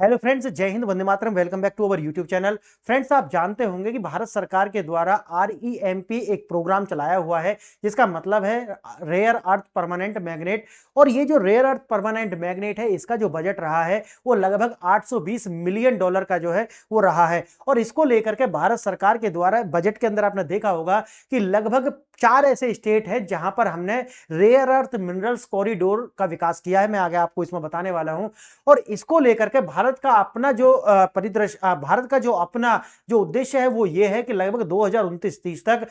Hello friends, जय हिंद, वंदे मातरम। Welcome back to our YouTube channel. Friends, आप जानते होंगे कि भारत सरकार के द्वारा REMP एक प्रोग्राम चलाया हुआ है जिसका मतलब है रेयर अर्थ परमानेंट मैग्नेट। और ये जो रेयर अर्थ परमानेंट मैग्नेट है, इसका जो बजट रहा है वो लगभग 820 मिलियन डॉलर का जो है वो रहा है। और इसको लेकर के भारत सरकार के द्वारा बजट के अंदर आपने देखा होगा कि लगभग 4 ऐसे स्टेट हैं जहां पर हमने रेयर अर्थ मिनरल्स कॉरिडोर का विकास किया है। मैं आगे आपको इसमें बताने वाला हूं। और इसको लेकर के भारत का अपना जो परिदृश्य, भारत का जो अपना जो उद्देश्य है वो ये है कि लगभग 2029-30 तक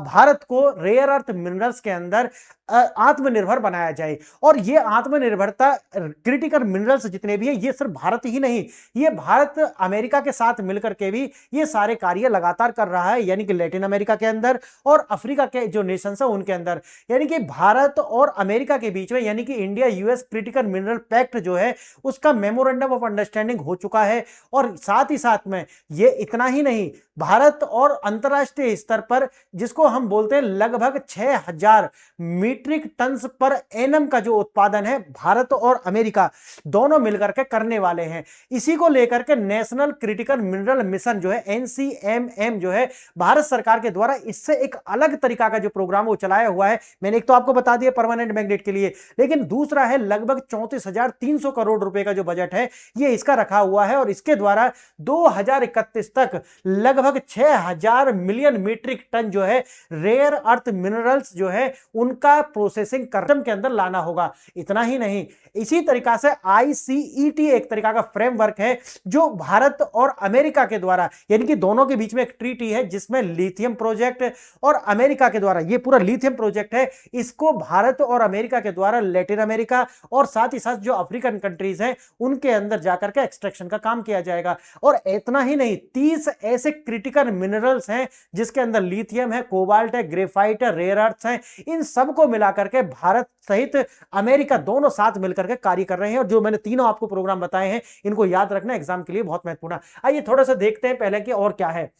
भारत को रेयर अर्थ मिनरल्स के अंदर आत्मनिर्भर बनाया जाए। और ये आत्मनिर्भरता क्रिटिकल मिनरल्स जितने भी है, ये सिर्फ भारत ही नहीं, ये भारत अमेरिका के साथ मिलकर के भी ये सारे कार्य लगातार कर रहा है, यानी कि लैटिन अमेरिका के अंदर और अफ्रीका के जो नेशंस है उनके अंदर। यानी कि भारत और अमेरिका के बीच में, यानी कि India US critical mineral pact जो है उसका मेमोरेंडम ऑफ अंडरस्टैंडिंग हो चुका है। और साथ ही साथ में ये इतना ही नहीं, भारत और अंतरराष्ट्रीय स्तर पर जिसको हम बोलते हैं लगभग 6000 मीट्रिक टन पर एनम का जो उत्पादन है भारत और अमेरिका दोनों मिलकर के करने वाले हैं। इसी को लेकर के नेशनल क्रिटिकल मिनरल मिशन जो है NCMM जो है भारत सरकार के द्वारा, इससे एक अलग तरीका का जो प्रोग्राम वो चलाया हुआ है। मैंने एक तो आपको बता दिया परमानेंट मैग्नेट के लिए, लेकिन दूसरा है लगभग 34,300 करोड़ रुपए का जो बजट है ये इसका रखा हुआ है। और इसके द्वारा 2031 तक लगभग 6000 मिलियन मीट्रिक टन जो है रेयर अर्थ मिनरल्स जो है उनका प्रोसेसिंग कस्टम के अंदर लाना होगा। इतना ही नहीं, इसी तरीका से ICET एक तरीका का फ्रेमवर्क है जो भारत और अमेरिका के द्वारा, यानी कि दोनों के बीच में एक ट्रीटी है जिसमें लिथियम प्रोजेक्ट और अमेरिका के द्वारा, ये पूरा लिथियम प्रोजेक्ट है, इसको भारत और अमेरिका के द्वारा लैटिन अमेरिका और साथ ही साथ जो अफ्रीकन कंट्रीज हैं उनके अंदर जाकर के एक्सट्रैक्शन का काम किया जाएगा। और इतना ही नहीं, 30 ऐसे क्रिटिकल मिनरल्स हैं जिसके अंदर लिथियम है, कोबाल्ट है, ग्रेफाइट है, रेयर अर्थ हैं, इन सबको मिलाकर के भारत सहित अमेरिका दोनों साथ मिलकर के कार्य कर रहे हैं। और जो मैंने तीनों आपको प्रोग्राम बताए हैं इनको याद रखना एग्जाम के लिए बहुत महत्वपूर्ण है। आइए थोड़ा सा देखते हैं पहले कि और क्या है।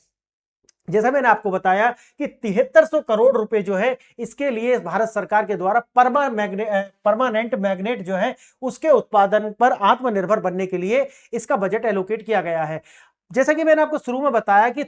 जैसा मैंने आपको बताया कि 7300 करोड़ रुपए जो है इसके लिए भारत सरकार के द्वारा परमानेंट मैग्नेट जो है उसके उत्पादन पर आत्मनिर्भर बनने के लिए इसका बजट एलोकेट किया गया है। जैसा कि मैंने आपको शुरू में बताया कि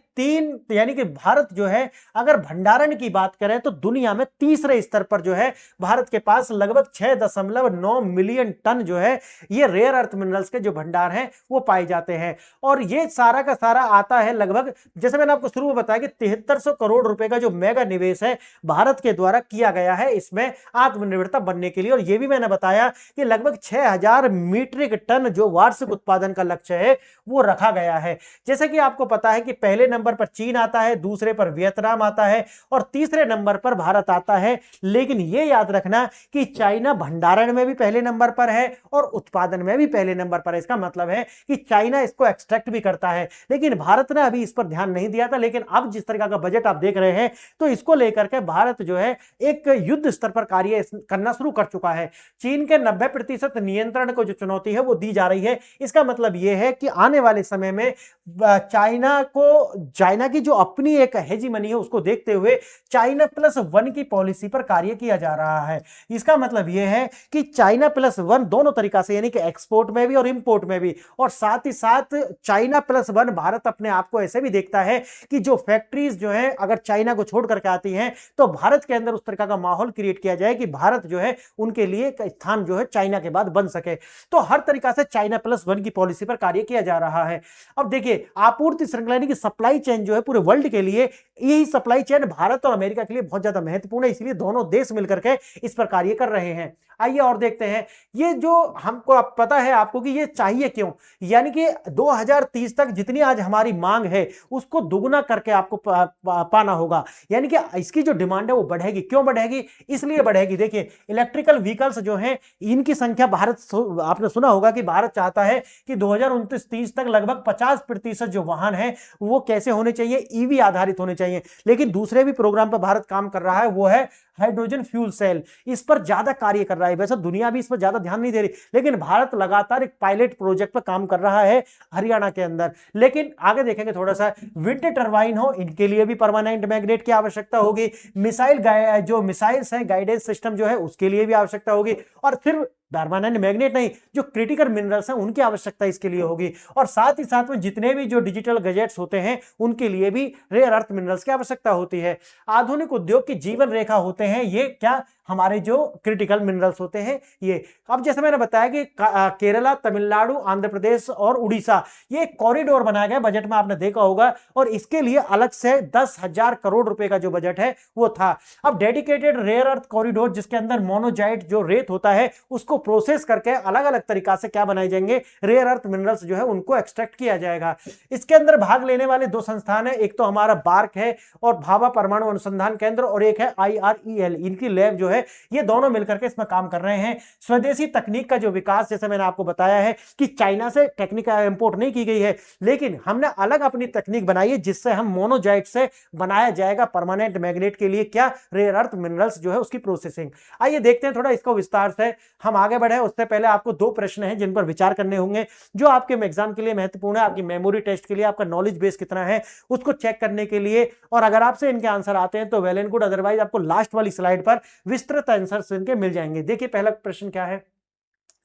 यानी कि भारत जो है अगर भंडारण की बात करें तो दुनिया में तीसरे स्तर पर जो है भारत के पास लगभग 6.9 मिलियन टन जो है ये रेयर अर्थ मिनरल्स के जो भंडार हैं वो पाए जाते हैं। और ये सारा का सारा आता है लगभग, जैसे मैंने आपको शुरू में बताया कि 7300 करोड़ रुपए का जो मेगा निवेश है भारत के द्वारा किया गया है इसमें आत्मनिर्भरता बनने के लिए। और ये भी मैंने बताया कि लगभग 6000 मीट्रिक टन जो वार्षिक उत्पादन का लक्ष्य है वो रखा गया है। जैसे कि आपको पता है कि पहले नंबर पर चीन आता है, दूसरे पर वियतनाम आता है और तीसरे नंबर पर भारत आता है। लेकिन यह याद रखना कि चाइना भंडारण में भी पहले नंबर पर है और उत्पादन में भी पहले नंबर पर है। इसका मतलब है कि चाइना इसको एक्सट्रैक्ट भी करता है, लेकिन भारत ने अभी इस पर ध्यान नहीं दिया था। लेकिन अब जिस तरह का बजट आप देख रहे हैं तो इसको लेकर के भारत जो है एक युद्ध स्तर पर कार्य करना शुरू कर चुका है। चीन के 90% नियंत्रण को जो चुनौती है वो दी जा रही है। इसका मतलब यह है कि आने वाले समय में चाइना की जो अपनी एक हेजीमनी है उसको देखते हुए चाइना +1 की पॉलिसी पर कार्य किया जा रहा है। इसका मतलब यह है कि चाइना +1 दोनों तरीका से, यानी कि एक्सपोर्ट में भी और इंपोर्ट में भी। और साथ ही साथ चाइना +1 भारत अपने आप को ऐसे भी देखता है कि जो फैक्ट्रीज जो है अगर चाइना को छोड़ करके आती हैं तो भारत के अंदर उस तरह का माहौल क्रिएट किया जाए कि भारत जो है उनके लिए एक स्थान जो है चाइना के बाद बन सके। तो हर तरीका से चाइना +1 की पॉलिसी पर कार्य किया जा रहा है। अब देखिए, आपूर्ति श्रृंखला यानी कि सप्लाई चेन जो है पूरे वर्ल्ड के लिए, यही सप्लाई चेन भारत और अमेरिका के लिए बहुत ज्यादा महत्वपूर्ण है, इसलिए दोनों देश मिलकर के इस पर कार्य कर रहे हैं। आइए और देखते हैं ये जो हमको पता है आपको कि ये चाहिए क्यों, यानी कि 2030 तक जितनी आज हमारी मांग है उसको दुगुना करके आपको पाना होगा। यानी कि इसकी जो डिमांड है वो बढ़ेगी। क्यों बढ़ेगी? इसलिए बढ़ेगी, देखिए इलेक्ट्रिकल व्हीकल्स जो हैं इनकी संख्या भारत, आपने सुना होगा कि भारत चाहता है कि 2029-30 तक लगभग 50% जो वाहन है वो कैसे होने चाहिए, ईवी आधारित होने चाहिए। लेकिन दूसरे भी प्रोग्राम पर भारत काम कर रहा है, वो है हाइड्रोजन फ्यूल सेल, इस पर ज्यादा कार्य कर रहा है। वैसे दुनिया भी इस पर ज्यादा ध्यान नहीं दे रही, लेकिन भारत लगातार एक पायलट प्रोजेक्ट पर काम कर रहा है हरियाणा के अंदर। लेकिन आगे देखेंगे थोड़ा सा, विंड टरबाइन हो, इनके लिए भी परमानेंट मैग्नेट की आवश्यकता होगी। जो मिसाइल्स हैं, गाइडेंस सिस्टम जो है उसके लिए भी आवश्यकता होगी। और फिर परमानेंट मैग्नेट नहीं, जो क्रिटिकल मिनरल्स हैं उनकी आवश्यकता इसके लिए होगी। और साथ ही साथ में जितने भी जो डिजिटल गैजेट्स होते हैं उनके लिए भी रेयर अर्थ मिनरल्स की आवश्यकता होती है। आधुनिक उद्योग की जीवन रेखा होते हैं ये क्या, हमारे जो क्रिटिकल मिनरल्स होते हैं ये। अब जैसे मैंने बताया कि केरला, तमिलनाडु, आंध्र प्रदेश और उड़ीसा, ये कॉरिडोर बनाया गया, बजट में आपने देखा होगा, और इसके लिए अलग से 10,000 करोड़ रुपए का जो बजट है वो था। अब डेडिकेटेड रेयर अर्थ कॉरिडोर, जिसके अंदर मोनोजाइट जो रेत होता है उसको प्रोसेस करके अलग अलग तरीका से क्या बनाए जाएंगे, रेयर अर्थ मिनरल्स जो है उनको एक्सट्रैक्ट किया जाएगा। इसके अंदर भाग लेने वाले दो संस्थान है, एक तो हमारा बार्क है और भाभा परमाणु अनुसंधान केंद्र, और एक है IREL, इनकी लैब जो है ये दोनों मिलकर के इसमें काम कर रहे हैं। स्वदेशी तकनीक का जो विकास, जैसे मैंने आपको बताया है कि चाइना से टेक्निक इंपोर्ट नहीं की गई है, लेकिन हमने अलग अपनी तकनीक बनाई है जिससे हम मोनोजाइट से बनाया जाएगा परमानेंट मैग्नेट के लिए क्या, रेयर अर्थ मिनरल्स जो है उसकी प्रोसेसिंग। आइए देखते हैं थोड़ा इसको विस्तार से। हम आगे बढ़े उससे पहले आपको दो प्रश्न हैं जिन पर विचार करने होंगे, जो आपके एग्जाम के लिए महत्वपूर्ण है, आपकी मेमोरी टेस्ट के लिए, आपका नॉलेज बेस कितना है उसको चेक करने के लिए। और अगर आपसे इनके आंसर आते हैं तो वेल एंड गुड, अदरवाइज आपको लास्ट वाली स्लाइड पर विस्तृत आंसर इनके मिल जाएंगे। देखिए पहला प्रश्न क्या है,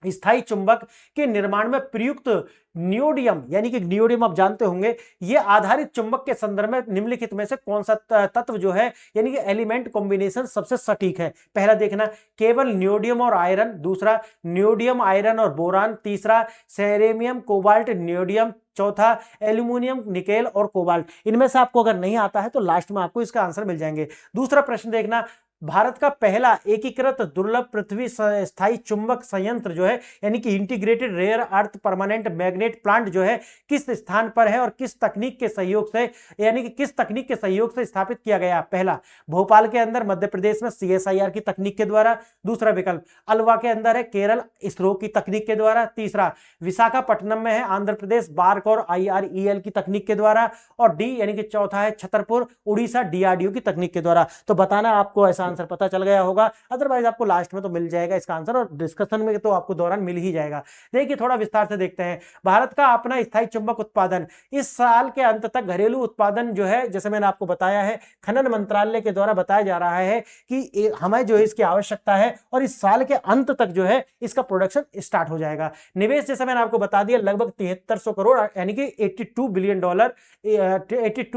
स्थायी चुंबक के निर्माण में प्रयुक्त नियोडियम, यानी कि नियोडियम आप जानते होंगे, ये आधारित चुंबक के संदर्भ में निम्नलिखित में से कौन सा तत्व जो है, यानी कि एलिमेंट कॉम्बिनेशन सबसे सटीक है। पहला देखना, केवल नियोडियम और आयरन, दूसरा नियोडियम आयरन और बोरान, तीसरा सेरेमियम कोबाल्ट नियोडियम, चौथा एल्यूमिनियम निकेल और कोबाल्ट। इनमें से आपको अगर नहीं आता है तो लास्ट में आपको इसका आंसर मिल जाएंगे। दूसरा प्रश्न देखना, भारत का पहला एकीकृत दुर्लभ पृथ्वी स्थायी चुंबक संयंत्र जो है, यानी कि integrated rare earth permanent magnet plant जो है किस स्थान पर है और किस तकनीक के सहयोग से, यानी कि किस तकनीक के सहयोग से स्थापित किया गया। पहला भोपाल के अंदर मध्य प्रदेश में CSIR की तकनीक के द्वारा, दूसरा विकल्प अलवा के अंदर है केरल इसरो की तकनीक के द्वारा, तीसरा विशाखापट्टनम में है आंध्र प्रदेश बार्क और IREL की तकनीक के द्वारा, और डी यानी कि चौथा है छतरपुर उड़ीसा DRDO की तकनीक के द्वारा। तो बताना आपको ऐसा आंसर पता चल गया होगा, अदरवाइज आपको लास्ट में तो मिल जाएगा इसका आंसर, और डिस्कशन में तो आपको दौरान मिल ही जाएगा। देखिए थोड़ा विस्तार से देखते हैं, भारत का अपना स्थायी चुंबक उत्पादन इस साल के अंत तक घरेलू उत्पादन जो है, जैसे मैंने आपको बताया है, खनन मंत्रालय के द्वारा बताया जा रहा है कि हमें जो है इसकी आवश्यकता है, और इस साल के अंत तक जो है इसका प्रोडक्शन स्टार्ट हो जाएगा। निवेश जैसे मैंने आपको बता दिया लगभग 7300 करोड़, यानी कि $82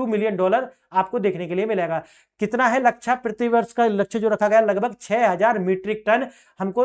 मिलियन आपको देखने के लिए मिलेगा। कितना है लक्ष्य, प्रति वर्ष का लक्ष्य जो रखा गया लगभग 6000 मीट्रिक टन हमको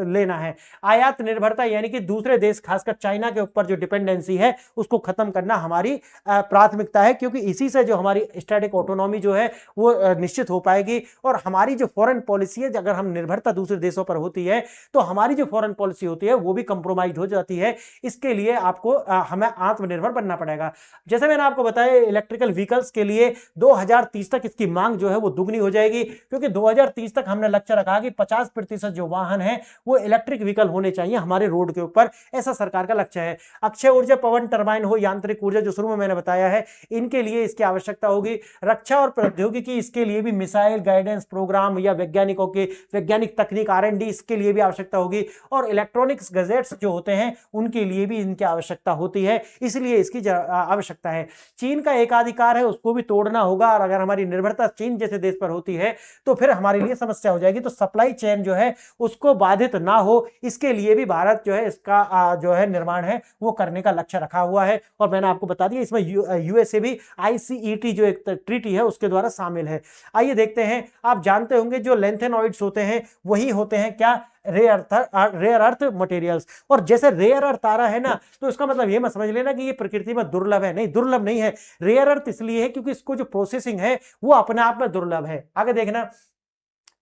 लेना है। आयात निर्भरता, यानी कि दूसरे देश खासकर चाइना के ऊपर जो डिपेंडेंसी है उसको खत्म करना हमारी प्राथमिकता है, क्योंकि इसी से जो हमारी स्ट्रेटेजिक ऑटोनॉमी जो है वो निश्चित हो पाएगी। और हमारी जो फॉरेन पॉलिसी है, अगर हम निर्भरता दूसरे देशों पर होती है तो हमारी जो फॉरेन पॉलिसी होती है वो भी कंप्रोमाइज हो जाती है। इसके लिए आपको हमें आत्मनिर्भर बनना पड़ेगा। जैसे मैंने आपको बताया इलेक्ट्रिकल व्हीकल्स के लिए 2030 तक इसकी मांग जो है वो दुगनी हो जाएगी, क्योंकि 2030 तक हमने लक्ष्य रखा कि 50% जो वाहन है वो इलेक्ट्रिक व्हीकल होने चाहिए हमारे रोड के ऊपर, ऐसा सरकार का लक्ष्य है। अक्षय ऊर्जा, पवन टरबाइन हो, यांत्रिक ऊर्जा जो शुरू में मैंने बताया है, इनके लिए इसकी आवश्यकता होगी। रक्षा और प्रौद्योगिकी, इसके लिए भी मिसाइल गाइडेंस प्रोग्राम या वैज्ञानिकों की वैज्ञानिक तकनीक R&D, इसके लिए भी आवश्यकता होगी। और इलेक्ट्रॉनिक्स गैजेट्स जो होते हैं उनके लिए भी इनकी आवश्यकता होती है, इसलिए इसकी आवश्यकता है। चीन का एकाधिकार है, उसको भी तोड़ना होगा, और अगर हमारी निर्भरता चीन जैसे देश पर होती है तो फिर हमारे लिए समस्या हो जाएगी। तो सप्लाई चेन जो है उसको बाधित ना हो, इसके लिए भी भारत जो है इसका जो है निर्माण है वो करने का लक्ष्य रखा हुआ है। और मैंने आपको बता दिया इसमें USA भी ICET जो एक ट्रीटी है उसके द्वारा शामिल है। आइए देखते हैं, आप जानते होंगे जो लेंथेनॉइड्स होते हैं वही होते हैं क्या, रेयर अर्थ मटेरियल्स। और जैसे रेयर अर्थ आ रहा है ना, तो इसका मतलब ये मत समझ लेना कि ये प्रकृति में दुर्लभ है, नहीं, दुर्लभ नहीं है। रेयर अर्थ इसलिए है क्योंकि इसको जो प्रोसेसिंग है वो अपने आप में दुर्लभ है। आगे देखना,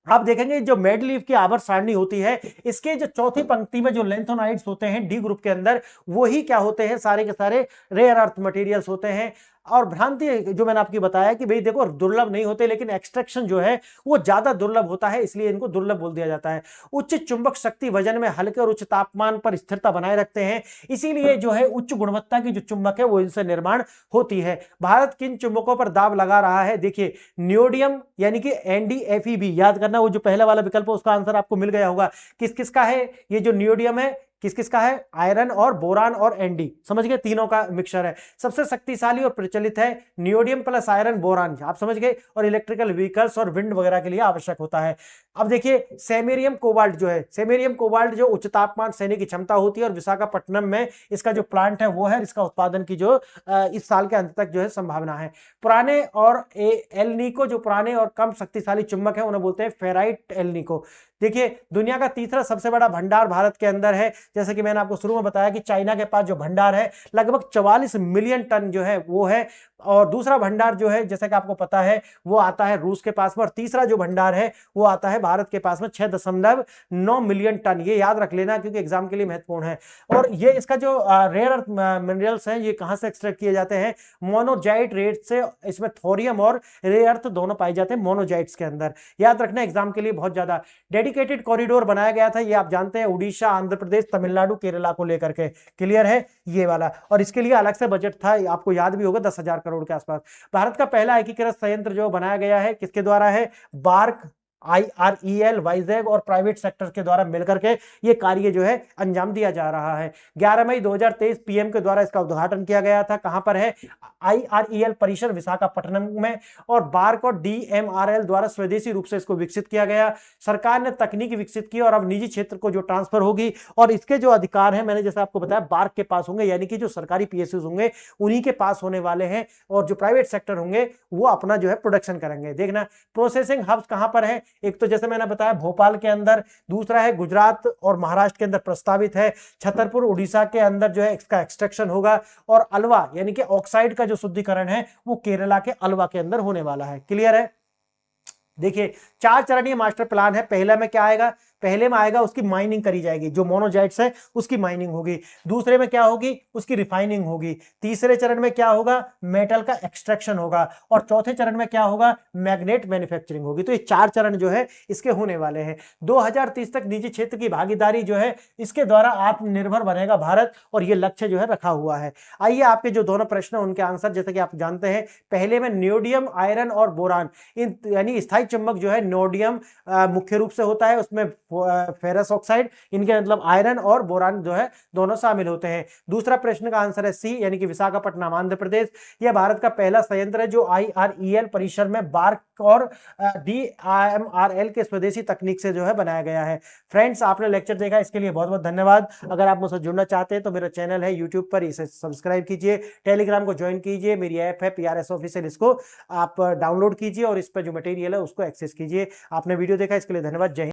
आप देखेंगे जो मेडलीफ की आवर्त सारणी होती है, इसके जो चौथी पंक्ति में जो लेंथेनॉइड्स होते हैं डी ग्रुप के अंदर, वही क्या होते हैं, सारे के सारे रेयर अर्थ मटेरियल्स होते हैं। और भ्रांति जो मैंने आपकी बताया कि भाई देखो दुर्लभ नहीं होते, लेकिन एक्सट्रैक्शन जो है वो ज्यादा दुर्लभ होता है, इसलिए इनको दुर्लभ बोल दिया जाता है। उच्च चुंबक शक्ति वजन में हल्के और उच्च तापमान पर स्थिरता बनाए रखते हैं, इसीलिए जो है उच्च गुणवत्ता की जो चुंबक है वो इनसे निर्माण होती है। भारत किन चुंबकों पर दाव लगा रहा है? देखिए नियोडियम यानी कि NdFeB, याद करना वो जो पहला वाला विकल्प है उसका आंसर आपको मिल गया होगा। किस किस का है ये जो नियोडियम है? किस किस का है? आयरन और बोरान और एनडी, समझ गए, तीनों का मिक्सचर है। सबसे शक्तिशाली और प्रचलित है नियोडियम प्लस आयरन बोरान, आप समझ गए, और इलेक्ट्रिकल व्हीकल्स और विंड वगैरह के लिए आवश्यक होता है। अब देखिए सेमेरियम कोबाल्ट जो है, सेमेरियम कोबाल्ट जो उच्च तापमान सहने की क्षमता होती है और विशाखापट्टनम में इसका जो प्लांट है वो है, इसका उत्पादन की जो इस साल के अंत तक जो है संभावना है। पुराने और एलनिको, जो पुराने और कम शक्तिशाली चुंबक है उन्हें बोलते हैं फेराइट एलनिको। देखिए दुनिया का तीसरा सबसे बड़ा भंडार भारत के अंदर है, जैसे कि मैंने आपको शुरू में बताया कि चाइना के पास जो भंडार है लगभग 44 मिलियन टन जो है वो है, और दूसरा भंडार जो है जैसे कि आपको पता है वो आता है रूस के पास में, और तीसरा जो भंडार है वो आता है भारत के पास में 6.9 मिलियन टन। ये याद रख लेना क्योंकि एग्जाम के लिए महत्वपूर्ण है। और ये इसका जो रेयर अर्थ मिनरल्स हैं ये कहां से एक्सट्रैक्ट किए जाते हैं? मोनोजाइट रेट से। इसमें थोरियम और रेयर अर्थ दोनों पाए जाते हैं मोनोजाइट्स के अंदर, याद रखना एग्जाम के लिए बहुत ज्यादा। डेडिकेटेड कॉरिडोर बनाया गया था, ये आप जानते हैं, उड़ीसा, आंध्र प्रदेश, तमिलनाडु, केरला को लेकर के, क्लियर है ये वाला, और इसके लिए अलग से बजट था, आपको याद भी होगा 10,000 करोड़ के आसपास। भारत का पहला एकीकृत संयंत्र जो बनाया गया है किसके द्वारा है? बार्क, IREL, वाइजैग और प्राइवेट सेक्टर के द्वारा मिलकर के ये कार्य जो है अंजाम दिया जा रहा है। 11 मई 2023 पीएम के द्वारा इसका उद्घाटन किया गया था। कहां पर है? IREL परिसर विशाखापट्टनम में, और बार्क और DMRL द्वारा स्वदेशी रूप से इसको विकसित किया गया। सरकार ने तकनीक विकसित की और अब निजी क्षेत्र को जो ट्रांसफर होगी, और इसके जो अधिकार है मैंने जैसे आपको बताया बार्क के पास होंगे, यानी कि जो सरकारी PSUs होंगे उन्हीं के पास होने वाले हैं, और जो प्राइवेट सेक्टर होंगे वो अपना जो है प्रोडक्शन करेंगे। देखना प्रोसेसिंग हब्स कहां पर है? एक तो जैसे मैंने बताया भोपाल के अंदर, दूसरा है गुजरात और महाराष्ट्र के अंदर प्रस्तावित है, छतरपुर उड़ीसा के अंदर जो है इसका एक्सट्रैक्शन होगा, और अलवा यानी कि ऑक्साइड का जो शुद्धिकरण है वो केरला के अलवा के अंदर होने वाला है। क्लियर है? देखिए 4 चरणीय मास्टर प्लान है। पहला में क्या आएगा? पहले में आएगा उसकी माइनिंग करी जाएगी, जो मोनोजाइट्स है उसकी माइनिंग होगी। दूसरे में क्या होगी? उसकी रिफाइनिंग होगी। तीसरे चरण में क्या होगा? मेटल का एक्सट्रैक्शन होगा। और चौथे चरण में क्या होगा? मैग्नेट मैन्युफैक्चरिंग होगी। तो ये 4 चरण जो है इसके होने वाले हैं। 2030 तक निजी क्षेत्र की भागीदारी जो है इसके द्वारा आत्मनिर्भर बनेगा भारत, और ये लक्ष्य जो है रखा हुआ है। आइए आपके जो दोनों प्रश्न उनके आंसर, जैसे कि आप जानते हैं पहले में नियोडियम, आयरन और बोरान, इन यानी स्थायी चुंबक जो है नोडियम मुख्य रूप से होता है, उसमें फेरस ऑक्साइड, इनके मतलब आयरन और बोरान जो है दोनों शामिल होते हैं। दूसरा प्रश्न का आंसर है सी, यानी कि विशाखापट्टनम आंध्र प्रदेश। यह भारत का पहला संयंत्र है जो IREL परिसर में बार्क और DMRL के स्वदेशी तकनीक से जो है बनाया गया है। फ्रेंड्स आपने लेक्चर देखा, इसके लिए बहुत बहुत धन्यवाद। अगर आप मुझसे जुड़ना चाहते हैं तो मेरा चैनल है यूट्यूब पर, इसे सब्सक्राइब कीजिए, टेलीग्राम को ज्वाइन कीजिए, मेरी ऐप है PRS ऑफिशियल, इसको आप डाउनलोड कीजिए और इस पर जो मटेरियल है उसको एक्सेस कीजिए। आपने वीडियो देखा इसके लिए धन्यवाद। जय हिंद।